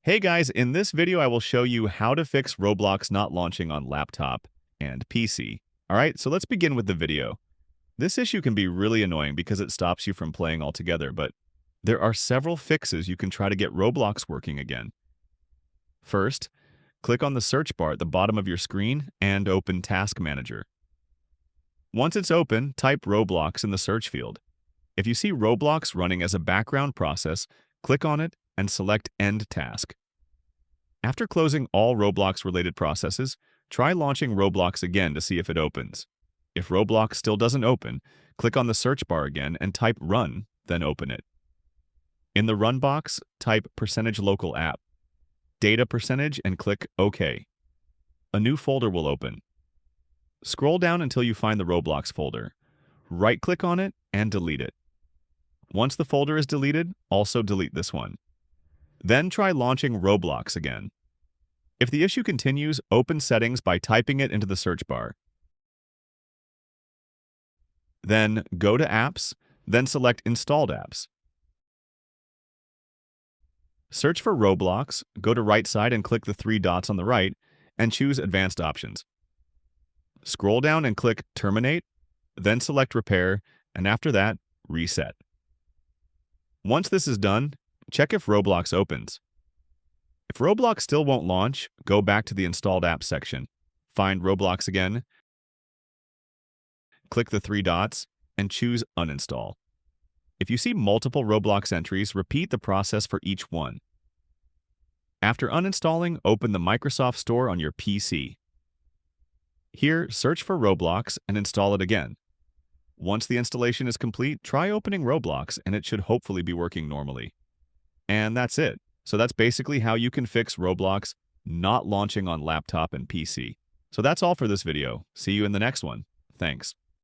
Hey guys, in this video I will show you how to fix Roblox not launching on laptop and PC. Alright, so let's begin with the video. This issue can be really annoying because it stops you from playing altogether, but there are several fixes you can try to get Roblox working again. First, click on the search bar at the bottom of your screen and open Task Manager. Once it's open, type Roblox in the search field. If you see Roblox running as a background process, click on it and select End Task. After closing all Roblox-related processes, try launching Roblox again to see if it opens. If Roblox still doesn't open, click on the search bar again and type Run, then open it. In the Run box, type %local app, data percentage, and click OK. A new folder will open. Scroll down until you find the Roblox folder. Right-click on it and delete it. Once the folder is deleted, also delete this one. Then try launching Roblox again. If the issue continues, open Settings by typing it into the search bar. Then go to Apps, then select Installed Apps. Search for Roblox, go to right side and click the three dots on the right, and choose Advanced Options. Scroll down and click Terminate, then select Repair, and after that, Reset. Once this is done, check if Roblox opens. If Roblox still won't launch, go back to the Installed Apps section. Find Roblox again, click the three dots, and choose Uninstall. If you see multiple Roblox entries, repeat the process for each one. After uninstalling, open the Microsoft Store on your PC. Here, search for Roblox and install it again. Once the installation is complete, try opening Roblox and it should hopefully be working normally. And that's it. So that's basically how you can fix Roblox not launching on laptop and PC. So that's all for this video. See you in the next one. Thanks.